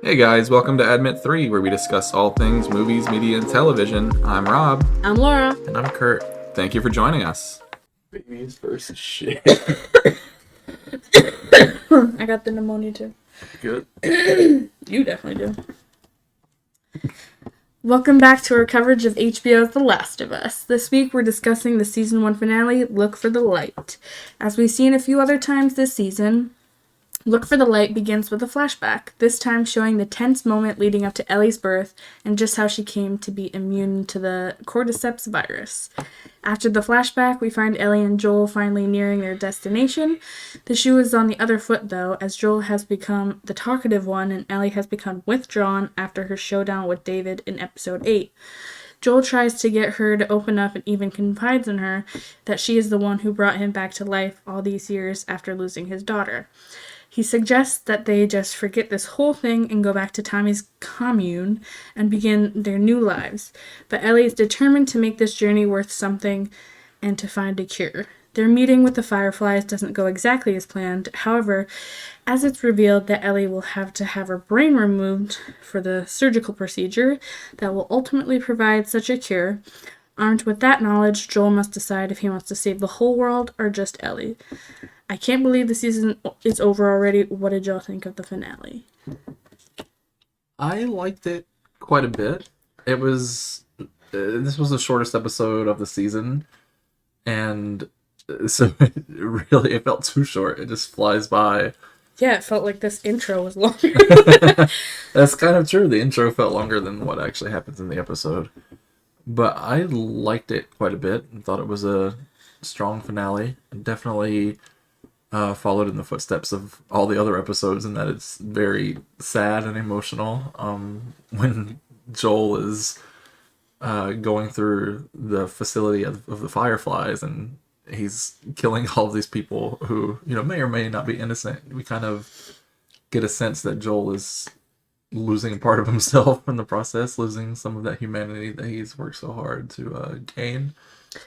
Hey guys, welcome to Admit 3, where we discuss all things movies, media, and television. I'm Rob. I'm Laura. And I'm Kurt. Thank you for joining us. Babies versus shit. I got the pneumonia too. Good. You definitely do. Welcome back to our coverage of HBO's The Last of Us. This week we're discussing the season 1 finale, Look for the Light. As we've seen a few other times this season, Look for the Light begins with a flashback, this time showing the tense moment leading up to Ellie's birth and just how she came to be immune to the cordyceps virus. After the flashback, we find Ellie and Joel finally nearing their destination. The shoe is on the other foot, though, as Joel has become the talkative one and Ellie has become withdrawn after her showdown with David in episode 8. Joel tries to get her to open up and even confides in her that she is the one who brought him back to life all these years after losing his daughter. He suggests that they just forget this whole thing and go back to Tommy's commune and begin their new lives. But Ellie is determined to make this journey worth something and to find a cure. Their meeting with the Fireflies doesn't go exactly as planned. However, as it's revealed that Ellie will have to have her brain removed for the surgical procedure that will ultimately provide such a cure, armed with that knowledge, Joel must decide if he wants to save the whole world or just Ellie. I can't believe the season is over already. What did y'all think of the finale? I liked it quite a bit. It was... this was the shortest episode of the season. And so it felt too short. It just flies by. Yeah, it felt like this intro was longer. That's kind of true. The intro felt longer than what actually happens in the episode. But I liked it quite a bit and thought it was a strong finale. And definitely followed in the footsteps of all the other episodes in that it's very sad and emotional. When Joel is going through the facility of the Fireflies and he's killing all of these people who, may or may not be innocent. We kind of get a sense that Joel is losing a part of himself in the process, losing some of that humanity that he's worked so hard to gain,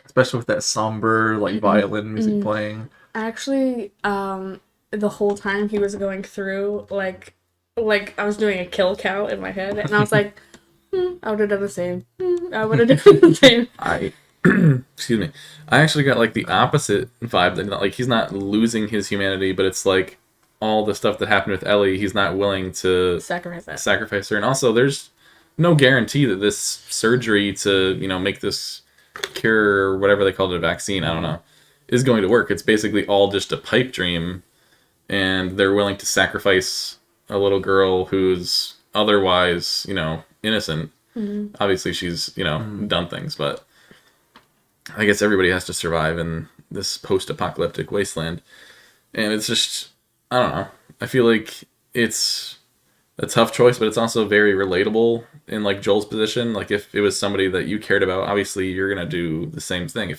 especially with that somber, violin music playing. Actually, the whole time he was going through, like I was doing a kill count in my head, and I was like, I would have done the same. I would have done the same. Excuse me. I actually got the opposite vibe that he's not losing his humanity, but it's all the stuff that happened with Ellie, he's not willing to sacrifice her. And also, there's no guarantee that this surgery to make this cure or whatever they called it, a vaccine, I don't know, is going to work. It's basically all just a pipe dream, and they're willing to sacrifice a little girl who's otherwise, innocent. Mm-hmm. Obviously, she's, done things, but I guess everybody has to survive in this post-apocalyptic wasteland. And it's just, I don't know. I feel like it's a tough choice, but it's also very relatable in Joel's position. If it was somebody that you cared about, obviously you're going to do the same thing.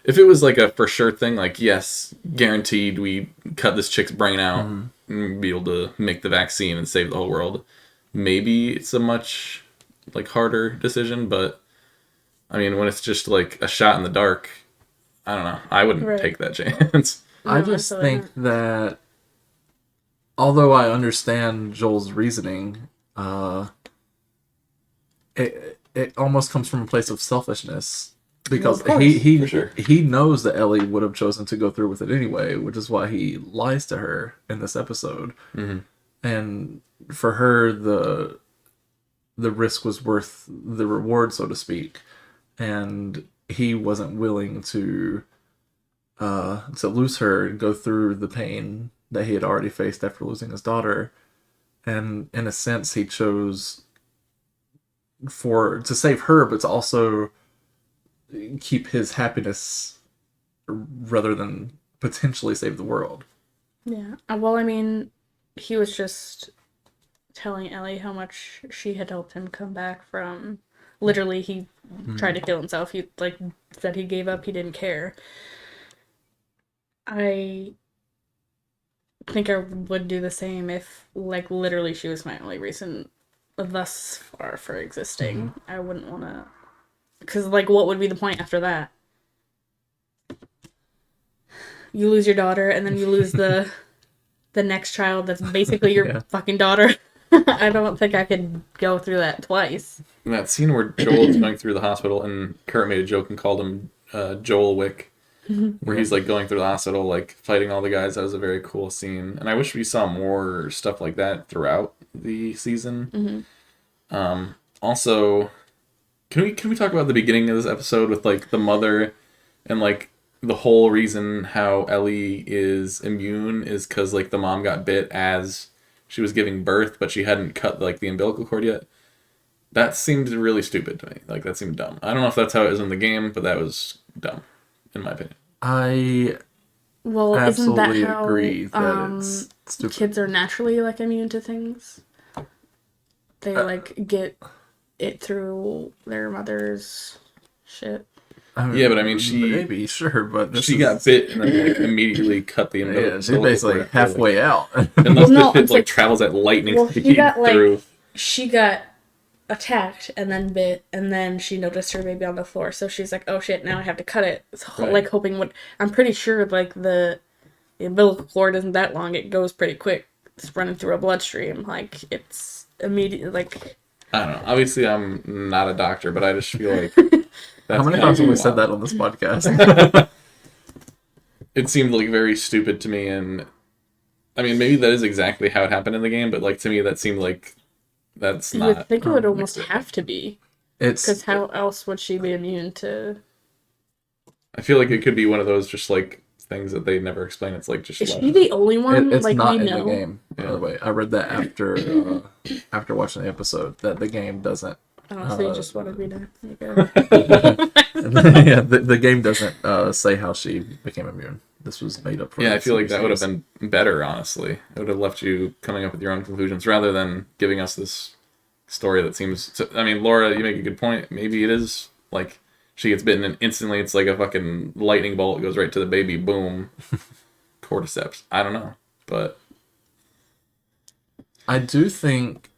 If it was a for sure thing, yes, guaranteed we cut this chick's brain out and be able to make the vaccine and save the whole world, maybe it's a much harder decision. But I mean, when it's just a shot in the dark, I don't know. I wouldn't take that chance. I just think that although I understand Joel's reasoning, it almost comes from a place of selfishness. Because he knows that Ellie would have chosen to go through with it anyway, which is why he lies to her in this episode. Mm-hmm. And for her, the risk was worth the reward, so to speak. And he wasn't willing to lose her and go through the pain that he had already faced after losing his daughter. And in a sense, he chose to save her, but to also keep his happiness rather than potentially save the world. Yeah. Well, I mean, he was just telling Ellie how much she had helped him come back from... Literally, he tried to kill himself. He, said he gave up. He didn't care. I think I would do the same if, literally she was my only reason thus far for existing. I wouldn't want to... Because, what would be the point after that? You lose your daughter, and then you lose the next child that's basically your fucking daughter. I don't think I could go through that twice. And that scene where Joel is going through the hospital and Kurt made a joke and called him Joel Wick, where he's like going through the hospital, like fighting all the guys. That was a very cool scene, and I wish we saw more stuff like that throughout the season. Also, can we talk about the beginning of this episode with like the mother and like the whole reason how Ellie is immune is because like the mom got bit as she was giving birth, but she hadn't cut like the umbilical cord yet. That seemed really stupid to me. Like, that seemed dumb. I don't know if that's how it is in the game, but that was dumb, in my opinion. I Well, absolutely isn't that how agree that it's stupid. kids are naturally like immune to things? They like get it through their mother's shit. I mean, Yeah, but I mean, she maybe sure, but this she got bit and then like immediately cut the umbilical. yeah, she's basically cord. halfway out. Unless no, the it's it like like- travels at lightning Well, speed he got like through. she got attacked and then bit, and then she noticed her baby on the floor, so she's like, "Oh shit! Now I have to cut it." So, Right. like hoping what I'm pretty sure like the umbilical cord isn't that long; it goes pretty quick. It's running through a bloodstream, like it's immediate. Like I don't know. Obviously, I'm not a doctor, but I just feel like How many times have we said that on this podcast? It seemed like very stupid to me, and I mean, maybe that is exactly how it happened in the game, but like to me, that seemed like that's you would not. think it would almost have to be, It's because how else would she be immune to? I feel like it could be one of those just like things that they never explain. It's like just Is left. she the only one? it's like not we in know. the game. By the way, I read that after watching the episode that the game doesn't. Oh, so you just wanted me to. Yeah, the game doesn't say how she became immune. This was made up for. Yeah, the I feel like that would have series. been better, honestly. It would have left you coming up with your own conclusions rather than giving us this story that seems. I mean, Laura, you make a good point. Maybe it is like she gets bitten and instantly it's like a fucking lightning bolt goes right to the baby. Boom. Cordyceps. I don't know. But I do think,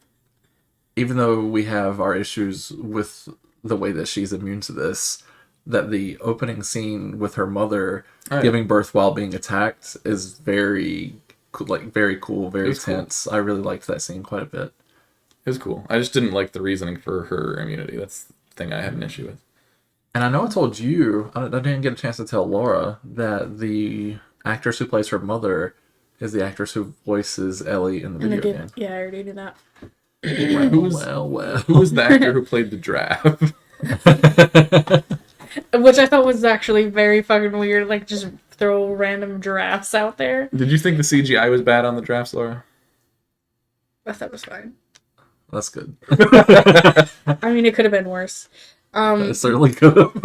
even though we have our issues with the way that she's immune to this, that the opening scene with her mother yeah. giving birth while being attacked is very cool, very It's cool. tense. I really liked that scene quite a bit. it was cool. I just didn't like the reasoning for her immunity. That's the thing I had an issue with. And I know I told you, I didn't get a chance to tell Laura, that the actress who plays her mother is the actress who voices Ellie in the And video again, game. yeah, I already knew that. Well. Who was the actor who played the giraffe? Which I thought was actually very fucking weird. Like, just throw random giraffes out there. Did you think the CGI was bad on the giraffes, Laura? I thought it was fine. That's good. I mean, it could have been worse. It certainly could have.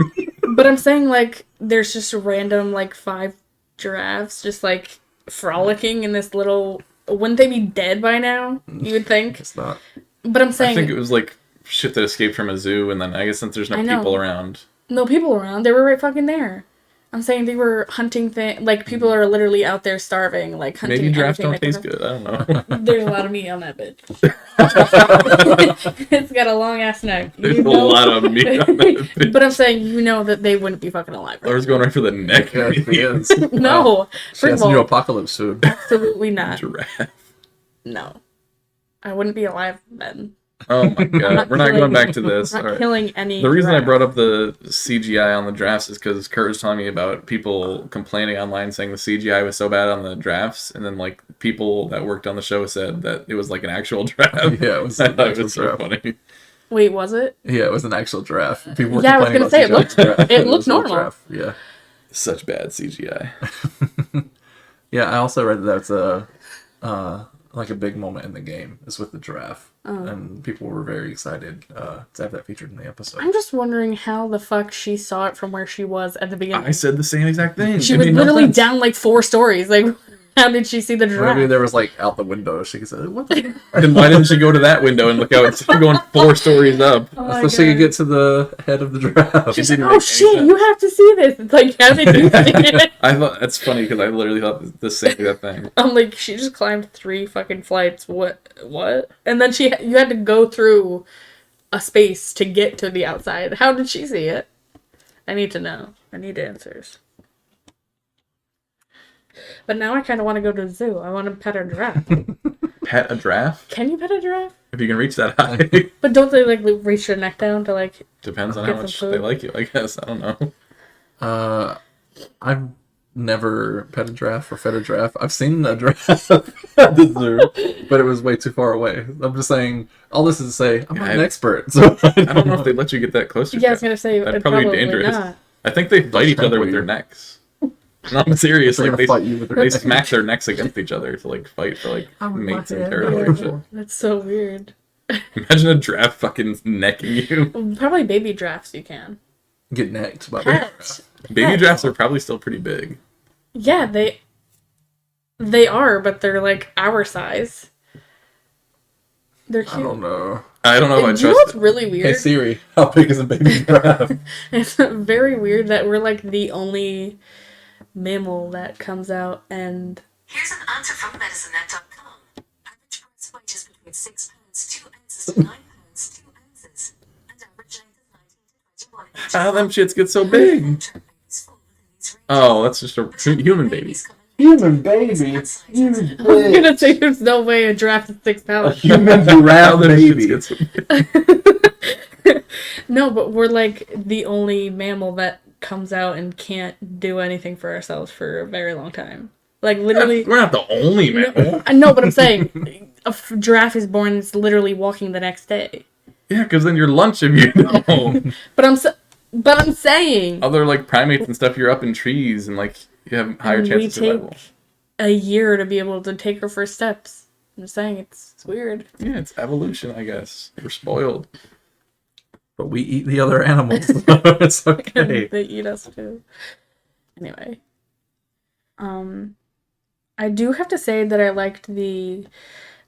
But I'm saying, like, there's just random, like, 5 giraffes just, like, frolicking in this little... Wouldn't they be dead by now, you would think? It's not. But I'm I saying... think it was like shit that escaped from a zoo, and then I guess since there's no I know. people around. No people around. They were right fucking there. I'm saying they were hunting like, people are literally out there starving, like, hunting Maybe giraffes everything don't they taste can- good. I don't know. There's a lot of meat on that bitch. It's got a long ass neck. There's a lot of meat on that bitch. But I'm saying, you know that they wouldn't be fucking alive. Right? Laura's going right for the neck. Yeah, she is. No, Wow. She first has of new all, apocalypse food. absolutely not. Giraffe. No, I wouldn't be alive then. Oh my god. We're not going back to this. I'm not All right. killing any. The reason I giraffe. brought up the CGI on the drafts is because Kurt was telling me about people complaining online saying the CGI was so bad on the drafts, and then like people that worked on the show said that it was like an actual draft. Yeah, it was I an thought it actual was so giraffe. funny. Wait, was it? Yeah, it was an actual giraffe. People were Yeah, I was complaining gonna say, about CGI. it looked was a normal. giraffe, Yeah. Such bad CGI. Yeah, I also read that that's like a big moment in the game is with the giraffe, and people were very excited to have that featured in the episode. I'm just wondering how the fuck she saw it from where she was at the beginning. I said the same exact thing. She It was made no literally sense. down like 4 stories. Like, how did she see the giraffe? Maybe there was like out the window. She could say, "What?" The Then why didn't she go to that window and look out instead of going 4 stories up? Oh my so she could God. get to the head of the giraffe. She's didn't like, make oh any shit, sense. you have to see this. It's like, how did you see it? I thought that's funny because I literally thought the same exact thing. I'm like, she just climbed 3 fucking flights. What? And then you had to go through a space to get to the outside. How did she see it? I need to know. I need answers. But now I kind of want to go to the zoo. I want to pet a giraffe. pet a giraffe? Can you pet a giraffe? If you can reach that high. But don't they like reach their neck down to like? Depends on Get how some much food. they like you, I guess. I don't know. I've never pet a giraffe or fed a giraffe. I've seen a giraffe at the zoo, but it was way too far away. I'm just saying, all this is to say, I'm not an expert. So I don't know if they let you get that close to Yeah, I was giraffe. gonna say That'd it'd probably probably be dangerous. not. I think they fight each other with trample their you. necks. No, I'm serious. They're Like gonna fight you with their they necks. smack their necks against each other to like fight for like I would mates like and to territory. have and that. shit. That's so weird. Imagine a giraffe fucking necking you. Well, probably baby giraffes you can. Get necked by a Pet. giraffe. Baby Pet. giraffes are probably still pretty big. Yeah, they are, but they're like our size. They're I cute. don't know. I don't know if I Do you know trust what's really Hey weird? Siri, how big is a baby giraffe? It's very weird that we're like the only mammal that comes out and Here's an answer from medicinenet.com. Average price wages between 6 pounds 2 ounces to 9 pounds 2 ounces. And average length of 19 to 21 inches. how them shits get so big. Long-term babies fall within these ranges. Oh, that's just a human baby. Babies come in Human baby. and sizes. Human I was gonna say there's no way a giraffe is 6 pounds. Human How giraffe them baby. shits get so big. No, but we're like the only mammal that comes out and can't do anything for ourselves for a very long time. Like literally. We're not the only mammal. No, I know, but I'm saying giraffe is born. It's literally walking the next day. Yeah, because then your lunch, if you know. But I'm saying Other like primates and stuff, you're up in trees and like you have higher we chance of take survival. a year to be able to take our first steps. I'm just saying it's weird. Yeah, it's evolution, I guess. We're spoiled. But we eat the other animals. So it's okay. They eat us too. Anyway, I do have to say that I liked the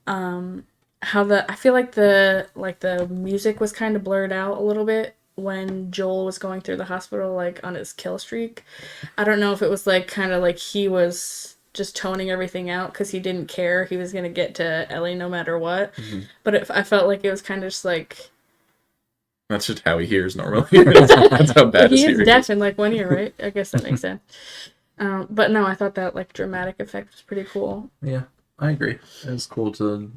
I feel like the music was kind of blurred out a little bit when Joel was going through the hospital like on his kill streak. I don't know if it was like kind of like he was just toning everything out because he didn't care he was gonna get to Ellie no matter what. But I felt like it was kind of just like That's just how he hears normally. That's how bad his he is hearing deaf is. in like 1 year, right? I guess that makes sense. But no, I thought that like dramatic effect was pretty cool. Yeah, I agree. It was cool to,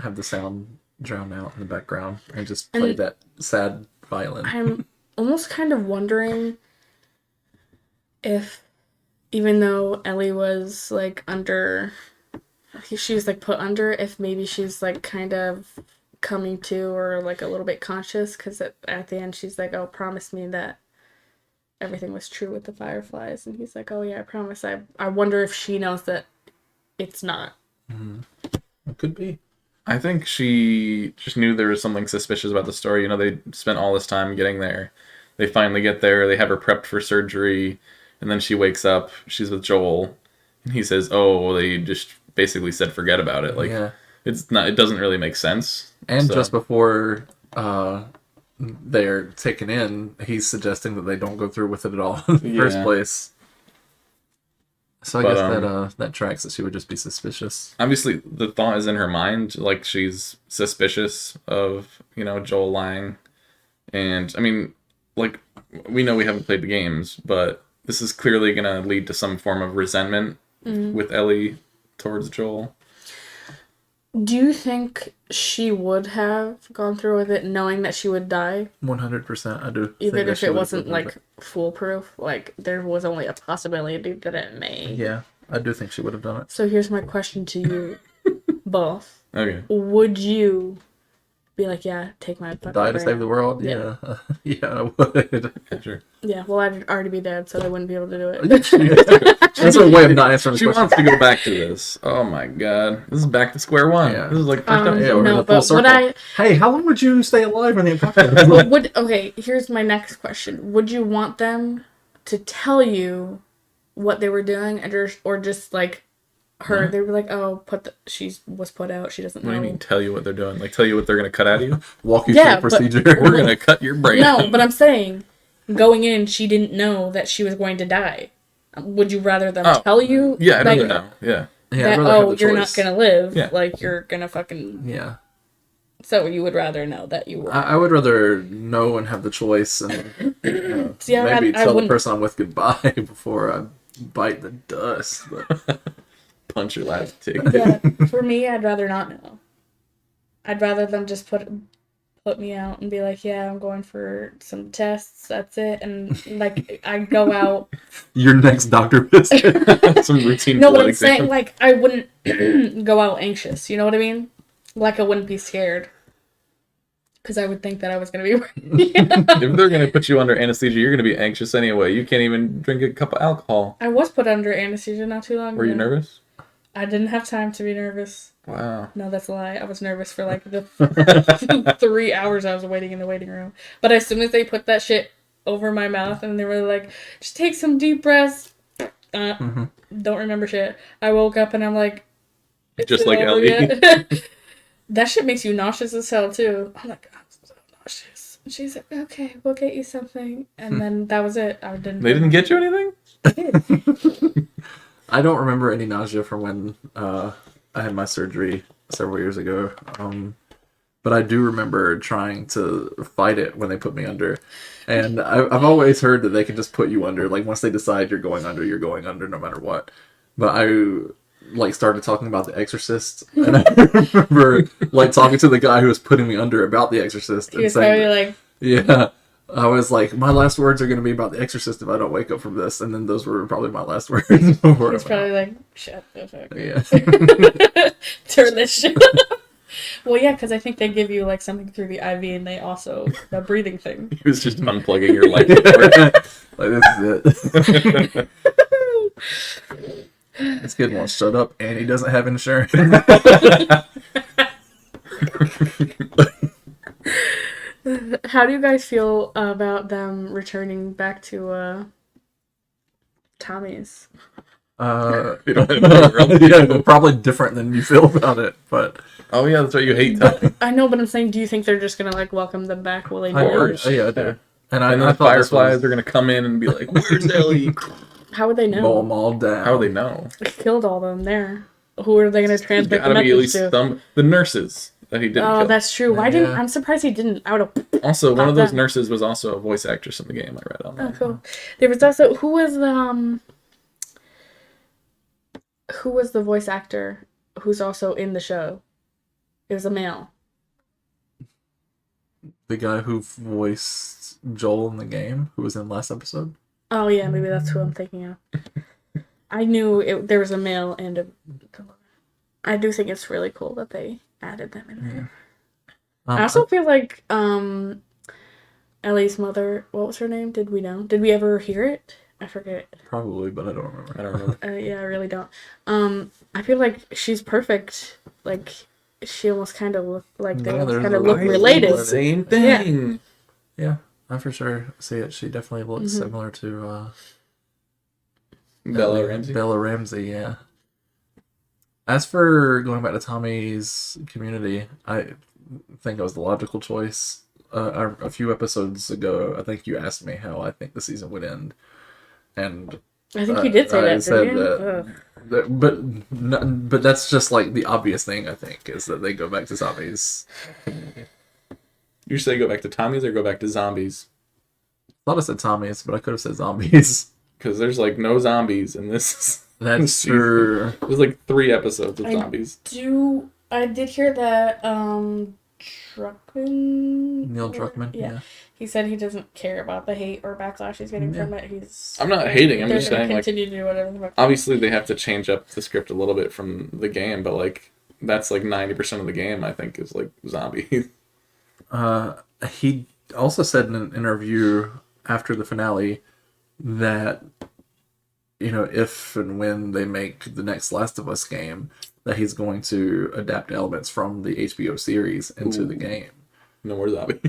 have the sound drown out in the background and just play And- that sad violin. I'm almost kind of wondering if, even though Ellie was like she was like put under, if maybe she's like kind of coming to or like a little bit conscious, because at the end she's like, oh, promise me that everything was true with the fireflies, and he's like, oh yeah, I promise. I wonder if she knows that it's not. It could be. I think she just knew there was something suspicious about the story. You know, they spent all this time getting there. They finally get there. They have her prepped for surgery. And then she wakes up. She's with Joel. And he says, oh, well, they just basically said forget about it. Like, Yeah. it's not. It doesn't really make sense. And So- just before they're taken in, he's suggesting that they don't go through with it at all in the first Yeah. place. So I But, guess that tracks that she would just be suspicious. Obviously, the thought is in her mind. Like, she's suspicious of, Joel lying. And, I mean, like, we know we haven't played the games, but this is clearly going to lead to some form of resentment with Ellie towards Joel. Do you think she would have gone through with it knowing that she would die? 100%, I do. Even think that if she it would've wasn't done like it. foolproof, like there was only a possibility that it may. Yeah, I do think she would have done it. So here's my question to you both. Okay. Would you be like, yeah, take my fucking Die to brain save the out? world? Yeah. Yeah. Yeah, I would. Yeah, sure. Yeah, well, I'd already be dead, so they wouldn't be able to do it. That's a way of not answering the She question. wants to go back to this. Oh my god. This is back to square one. Yeah. This is like first time. Yeah, we're in No, a full but circle. would I? Hey, how long would you stay alive in the apocalypse? Okay, here's my next question. Would you want them to tell you what they were doing, or just like her? They were like, "Oh, she was put out. She doesn't What do you know." mean tell you what they're doing? Like tell you what they're gonna cut out of you? Walk you Yeah, through but- the procedure. We're gonna cut your brain No, out. but I'm saying, going in, she didn't know that she was going to die. Would you rather them Oh, tell you? Yeah, I'd that, rather know. Yeah. Yeah, that I'd rather have oh, the you're not choice. gonna live. Yeah. Like you're gonna fucking. Yeah. So you would rather know that you were. I would rather know and have the choice and See, maybe I tell the wouldn't. person I'm with goodbye before I bite the dust. But punch your last tick. Yeah, for me, I'd rather not know. I'd rather them just put me out and be like, yeah, I'm going for some tests. That's it. And like, I go out. Your next doctor visit. Some routine No, but blood I'm exam. saying like I wouldn't go out anxious. You know what I mean? Like I wouldn't be scared. Because I would think that I was going to be. If they're gonna put you under anesthesia, you're gonna be anxious anyway. You can't even drink a cup of alcohol. I was put under anesthesia not too long ago. Were you nervous? I didn't have time to be nervous. Wow. No, that's a lie. I was nervous for like the 3 hours I was waiting in the waiting room. But as soon as they put that shit over my mouth and they were like, just take some deep breaths. Don't remember shit. I woke up and I'm like, Just it like over Ellie. yet? That shit makes you nauseous as hell too. I'm like, I'm so nauseous. And she's like, okay, we'll get you something. And then that was it. I didn't. They didn't get you anything? I don't remember any nausea from when I had my surgery several years ago. But I do remember trying to fight it when they put me under. And I've always heard that they can just put you under. Like, once they decide you're going under no matter what. But I started talking about The Exorcist, and I remember talking to the guy who was putting me under about The Exorcist. He was probably like, yeah. I was like, my last words are going to be about The Exorcist if I don't wake up from this. And then those were probably my last words. Before he's probably like, shut the fuck up. Yeah. Turn this shit off. Well, yeah, because I think they give you like something through the IV and they also, the breathing thing. He was just unplugging your life. This is it. This kid won't shut up, and he doesn't have insurance. How do you guys feel about them returning back to Tommy's? You don't have to Yeah, they're probably different than you feel about it, but Oh yeah, that's right. You hate Tommy. I know, but I'm saying, do you think they're just gonna like welcome them back? Will they do I it? course. yeah, I do. And And then I the thought this Fireflies was are gonna come in and be like, "Where's Ellie?" How would they mow know? them all down. How do they know? They killed all of them there. Who are they gonna There's transmit the gotta be at message least to? the nurses that he didn't Oh, kill. that's true. Why didn't? Yeah. I'm surprised he didn't. I would have. Also, one of those them. nurses was also a voice actress in the game. I read on Oh, that. cool. There was also who was the voice actor who's also in the show? It was a male. The guy who voiced Joel in the game, who was in last episode. Oh yeah, maybe that's who I'm thinking of. I knew there was a male and a. I do think it's really cool that they added them in there. I also feel like Ellie's mother. What was her name? Did we know? Did we ever hear it? I forget. Probably, but I don't remember. I don't remember. Yeah, I really don't. I feel like she's perfect. Like she almost kind of look like they Yeah, almost there's kind a of look lot of related. Same thing. Yeah, I for sure see it. She definitely looks similar to Bella Ramsey. Bella Ramsey, yeah. As for going back to Tommy's community, I think it was the logical choice. A few episodes ago, I think you asked me how I think the season would end, and I think you did say I that. said Didn't you? that- Ugh. but that's just like the obvious thing. I think is that they go back to zombies. You say go back to Tommy's or go back to zombies? Thought I said Tommy's, but I could have said zombies. Because there's like no zombies in this. That's season. true. There's like 3 episodes of I- zombies. I did hear that Druckmann. Neil Druckmann. Yeah. He said he doesn't care about the hate or backlash he's getting from it. I'm not hating, I'm they're just gonna saying, like, continue to do whatever the fuck. Obviously, they have to change up the script a little bit from the game, but like that's like 90% of the game. I think is like zombies. He also said in an interview after the finale that, you know, if and when they make the next Last of Us game, that he's going to adapt elements from the HBO series into the game. No more zombies.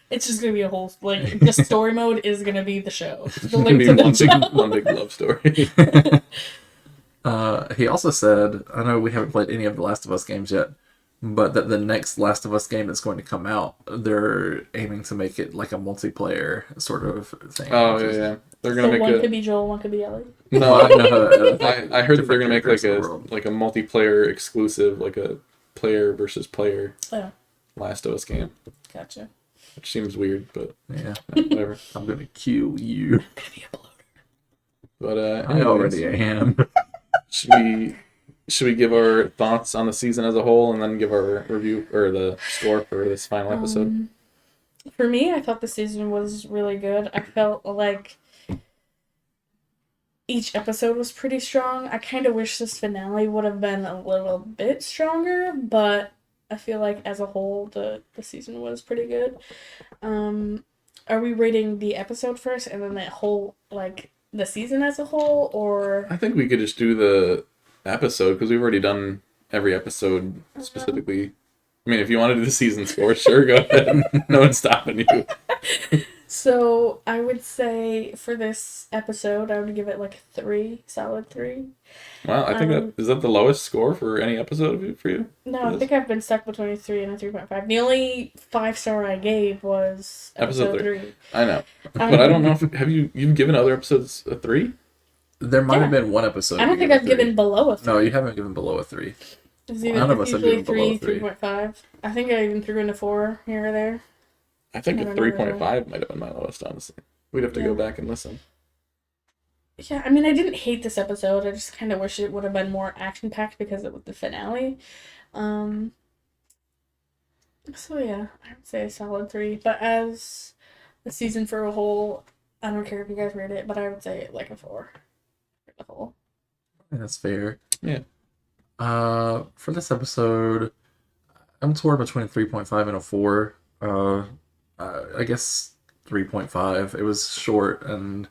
It's just gonna be a whole like the story mode is gonna be the show. The It's gonna link be to the one show. big, one big love story. He also said, I know we haven't played any of the Last of Us games yet, but that the next Last of Us game that's going to come out, they're aiming to make it like a multiplayer sort of thing. Oh which yeah, is- yeah. They're So gonna one make could a be Joel, one could be Ellie. no. I heard that they're gonna different make like characters in a the world. multiplayer exclusive, like a player versus player Oh, Last of Us game, gotcha. which seems weird, but Yeah, whatever. I'm gonna kill you. But I already am. should we give our thoughts on the season as a whole and then give our review or the score for this final episode? For me, I thought the season was really good. I felt like each episode was pretty strong. I kind of wish this finale would have been a little bit stronger, but I feel like as a whole, the season was pretty good. Are we rating the episode first and then the whole, like, the season as a whole, or... I think we could just do the episode because we've already done every episode specifically. I mean, if you want to do the season score, sure, go ahead. No one's stopping you. So, I would say for this episode, I would give it like a 3, solid 3. Wow, I think is that the lowest score for any episode for you? No, I think I've been stuck between a 3 and a 3.5. The only 5-star I gave was episode 3. I know. But I don't know if you've given other episodes a 3? There might have been one episode. I don't think I've given below a 3. No, you haven't given below a 3. None of us have given below 3. 3.5. I think I even threw in a 4 here or there. I think a 3.5 might have been my lowest, honestly. We'd have to go back and listen. Yeah, I mean, I didn't hate this episode. I just kind of wish it would have been more action-packed because it was the finale. So, yeah, I would say a solid 3. But as the season for a whole, I don't care if you guys rate it, but I would say like a 4 for the whole. That's fair. Yeah. For this episode, I'm torn between 3.5 and a 4. I guess 3.5. It was short and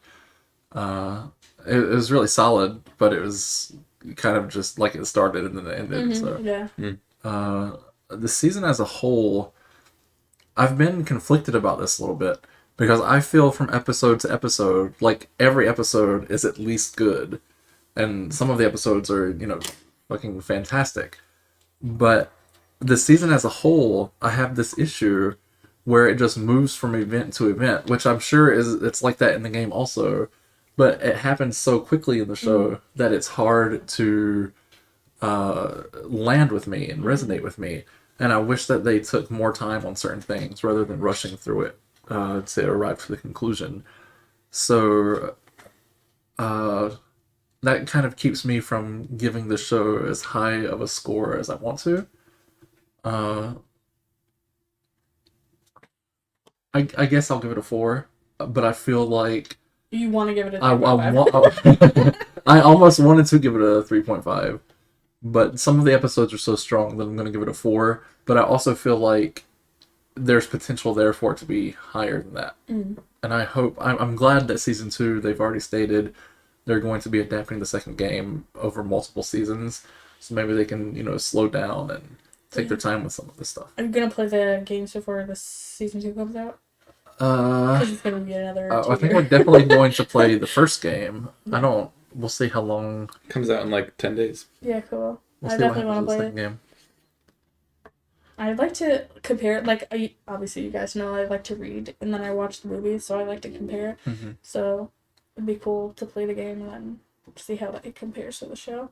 it was really solid, but it was kind of just like it started and then it ended. Mm-hmm, so the season as a whole, I've been conflicted about this a little bit because I feel from episode to episode, like every episode is at least good, and some of the episodes are, you know, fucking fantastic. But the season as a whole, I have this issue where it just moves from event to event, which I'm sure it's like that in the game also, but it happens so quickly in the show that it's hard to land with me and resonate with me. And I wish that they took more time on certain things rather than rushing through it to arrive to the conclusion. So that kind of keeps me from giving the show as high of a score as I want to. I guess I'll give it a 4, but I feel like you want to give it a 3.5. I almost wanted to give it a 3.5, but some of the episodes are so strong that I'm going to give it a 4, but I also feel like there's potential there for it to be higher than that. And I hope, I'm glad that season 2, they've already stated they're going to be adapting the second game over multiple seasons, so maybe they can, you know, slow down and take their time with some of this stuff. Are you going to play the games before the season 2 comes out? Because it's going to be another I think we're definitely going to play the first game. We'll see how long. Comes out in like 10 days. Yeah, cool. We'll I see what definitely want happens to with play the it. second game. I'd like to compare, like, obviously you guys know I like to read, and then I watch the movies, so I like to compare. Mm-hmm. So it'd be cool to play the game and then see how it compares to the show.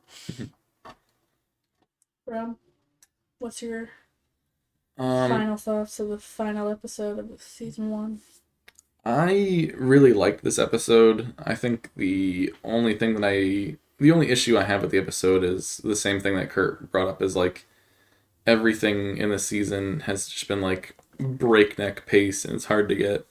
Rob, what's your final thoughts of the final episode of season 1? I really liked this episode. I think the only issue I have with the episode is the same thing that Kurt brought up, is like everything in the season has just been like breakneck pace, and it's hard to get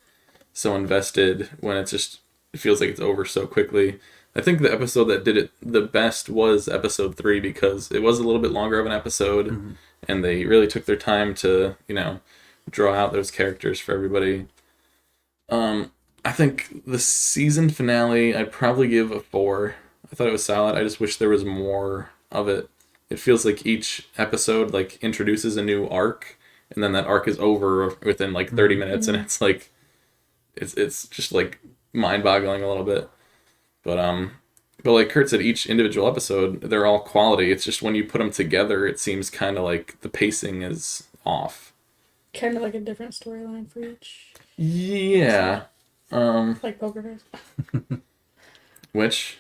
so invested when it feels like it's over so quickly. I think the episode that did it the best was episode 3 because it was a little bit longer of an episode, and they really took their time to, you know, draw out those characters for everybody. I think the season finale, I'd probably give a 4. I thought it was solid. I just wish there was more of it. It feels like each episode like introduces a new arc, and then that arc is over within like 30 minutes, and it's like it's just like mind-boggling a little bit. But like Kurt said, each individual episode, they're all quality. It's just when you put them together, it seems kind of like the pacing is off. Kind of like a different storyline for each. Yeah. Like Poker Face. Which,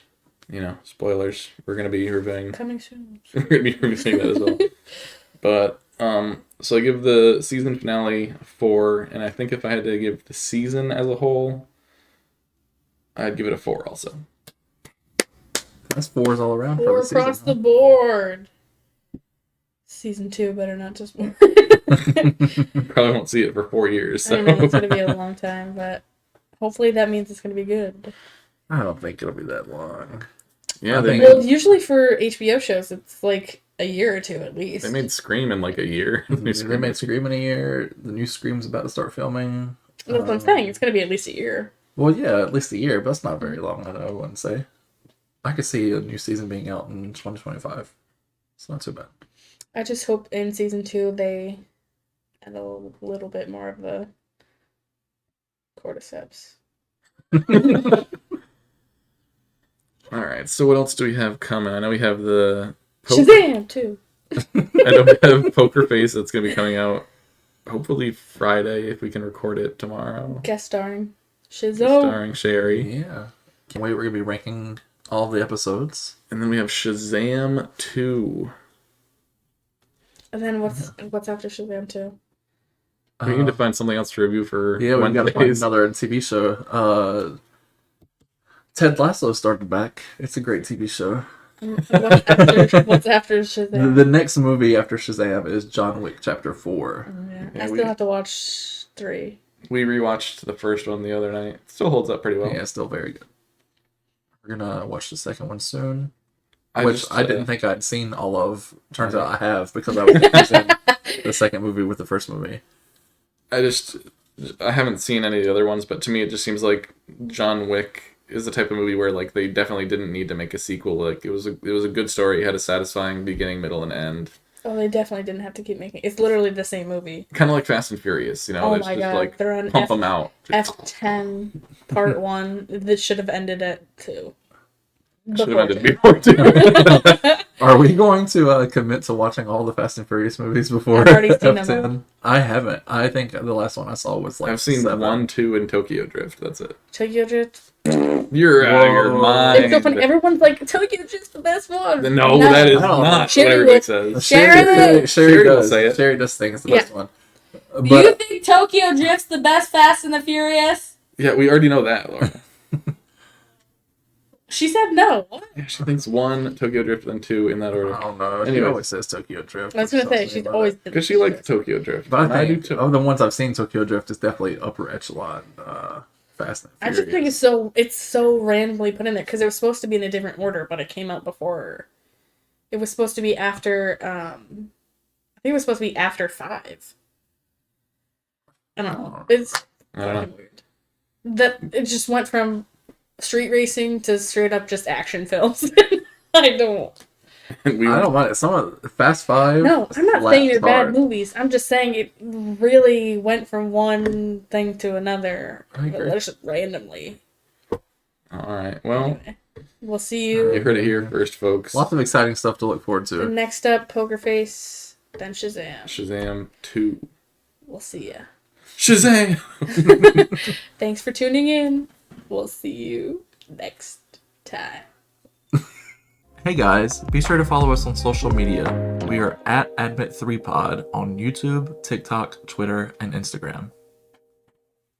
you know, spoilers, we're going to be reviewing. Coming soon. We're going to be reviewing that as well. But, so I give the season finale a 4, and I think if I had to give the season as a whole, I'd give it a 4 also. That's 4s all around for 4 the season. across the board. Season 2 better not just one. Probably won't see it for 4 years. I So. know it's gonna be a long time, but hopefully that means it's gonna be good. I don't think it'll be that long. Yeah, I they think- made, Well, usually for HBO shows, it's like a year or 2 at least. they made Scream in like a year. The new They made Scream in a year. The new Scream's about to start filming. That's what I'm saying. It's gonna be at least a year. Well, yeah, at least a year, but that's not very long, I wouldn't say. I could see a new season being out in 2025. It's not too bad. I just hope in season 2 they add a little bit more of the cordyceps. All right. So what else do we have coming? I know we have the Shazam too. I know we have Poker Face that's gonna be coming out hopefully Friday if we can record it tomorrow. Guest starring Shizzo. Starring Sherry. Yeah. Can't wait. We're going to be ranking all the episodes. And then we have Shazam 2. And then what's after Shazam 2? We need to find something else to review for Yeah, we've got to find Wednesdays. another TV show. Ted Lasso started back. It's a great TV show. What's after Shazam? The next movie after Shazam is John Wick Chapter 4. Yeah, Yeah, I we- still have to watch 3. We rewatched the first one the other night. Still holds up pretty well. Yeah, it's still very good. We're going to watch the second one soon. I Which just, I didn't think I'd seen all of. Turns out I have because I was confusing the second movie with the first movie. I haven't seen any of the other ones, but to me it just seems like John Wick is the type of movie where like they definitely didn't need to make a sequel. Like it was a good story. It had a satisfying beginning, middle, and end. Oh, they definitely didn't have to keep making. It's literally the same movie. Kind of like Fast and Furious, you know. Oh It's my just god, like they're on pump them out. F10 Part 1. This should have ended at 2. Should Before have ended 2. before too. Are we going to commit to watching all the Fast and Furious movies before I've already seen them F10? all. I haven't. I think the last one I saw was like I've seen 7. 1, 2, and Tokyo Drift. That's it. Tokyo Drift. You're out of your Whoa. mind. It's so funny. Everyone's like, Tokyo Drift's the best one. No, that is I don't know. not Sherry what everybody will- says. Sherry Sherry will does. say it. Sherry does think it's the Yeah. best one. Do But you think Tokyo Drift's the best Fast and the Furious? Yeah, we already know that, Laura. She said no. What? Yeah, she thinks 1, Tokyo Drift, then 2 in that order. I don't know. She Anyways. always says Tokyo Drift. I was gonna Something say she's about always. it. Because she liked Tokyo Drift. But I do think too. of the ones I've seen, Tokyo Drift is definitely upper echelon. Fast and I Furious. just think it's so randomly put in there because it was supposed to be in a different order, but it came out before. It was supposed to be after. I think it was supposed to be after 5. I don't know. It's I don't know. fucking weird. That it just went from street racing to straight up just action films. I don't. We, I don't mind it. Some of Fast Five. No, I'm not slaps saying they're hard. bad movies. I'm just saying it really went from one thing to another. I agree. Just randomly. all right. Well, Anyway, we'll see you you. heard it here first, folks. Lots of exciting stuff to look forward to. Next up, Poker Face, then Shazam. Shazam 2. We'll see ya. Shazam! Thanks for tuning in. We'll see you next time. Hey guys, be sure to follow us on social media. We are at Admit3Pod on YouTube, TikTok, Twitter, and Instagram.